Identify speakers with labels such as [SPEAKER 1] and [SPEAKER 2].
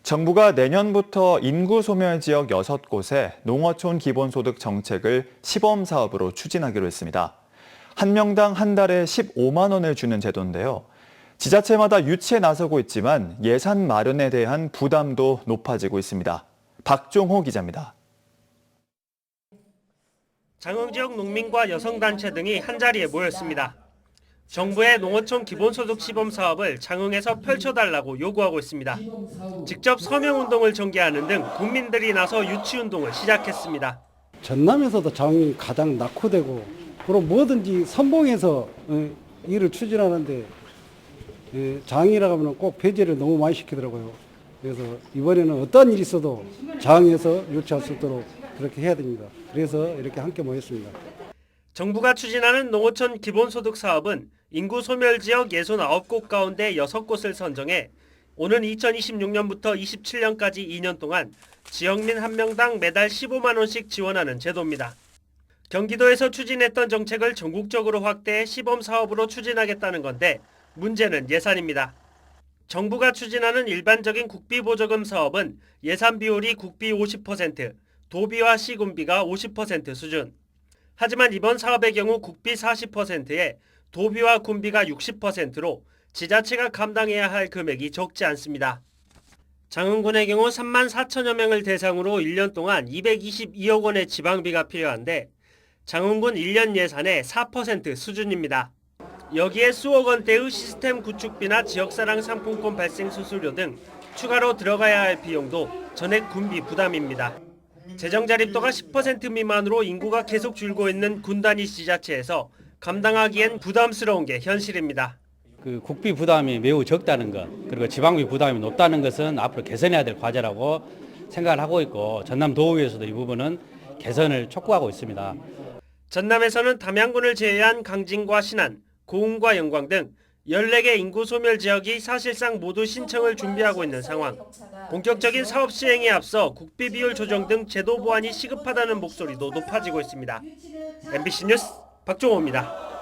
[SPEAKER 1] 정부가 내년부터 인구 소멸 지역 6곳에 농어촌 기본소득 정책을 시범 사업으로 추진하기로 했습니다. 한 명당 한 달에 15만 원을 주는 제도인데요. 지자체마다 유치에 나서고 있지만 예산 마련에 대한 부담도 높아지고 있습니다. 박종호 기자입니다.
[SPEAKER 2] 장흥 지역 농민과 여성단체 등이 한자리에 모였습니다. 정부의 농어촌 기본소득 시범 사업을 장흥에서 펼쳐달라고 요구하고 있습니다. 직접 서명운동을 전개하는 등 국민들이 나서 유치운동을 시작했습니다.
[SPEAKER 3] 전남에서도 장흥이 가장 낙후되고 그럼 뭐든지 선봉해서 일을 추진하는데 장흥이라고 하면 꼭 배제를 너무 많이 시키더라고요. 그래서 이번에는 어떤 일이 있어도 장흥에서 유치할 수 있도록 그렇게 해야 됩니다. 그래서 이렇게 함께 모였습니다.
[SPEAKER 2] 정부가 추진하는 농어촌 기본소득 사업은 인구 소멸 지역 69곳 가운데 6곳을 선정해 오는 2026년부터 27년까지 2년 동안 지역민 한 명당 매달 15만 원씩 지원하는 제도입니다. 경기도에서 추진했던 정책을 전국적으로 확대해 시범 사업으로 추진하겠다는 건데 문제는 예산입니다. 정부가 추진하는 일반적인 국비보조금 사업은 예산 비율이 국비 50%, 도비와 시군비가 50% 수준. 하지만 이번 사업의 경우 국비 40%에 도비와 군비가 60%로 지자체가 감당해야 할 금액이 적지 않습니다. 장흥군의 경우 3만 4천여 명을 대상으로 1년 동안 222억 원의 지방비가 필요한데 장흥군 1년 예산의 4% 수준입니다. 여기에 수억 원대의 시스템 구축비나 지역사랑 상품권 발생 수수료 등 추가로 들어가야 할 비용도 전액 군비 부담입니다. 재정 자립도가 10% 미만으로 인구가 계속 줄고 있는 군 단위 지자체에서 감당하기엔 부담스러운 게 현실입니다.
[SPEAKER 4] 국비 부담이 매우 적다는 것, 그리고 지방비 부담이 높다는 것은 앞으로 개선해야 될 과제라고 생각을 하고 있고 전남도의회에서도 이 부분은 개선을 촉구하고 있습니다.
[SPEAKER 2] 전남에서는 담양군을 제외한 강진과 신안, 고흥과 영광 등 14개 인구 소멸 지역이 사실상 모두 신청을 준비하고 있는 상황. 본격적인 사업 시행에 앞서 국비 비율 조정 등 제도 보완이 시급하다는 목소리도 높아지고 있습니다. MBC 뉴스 박종호입니다.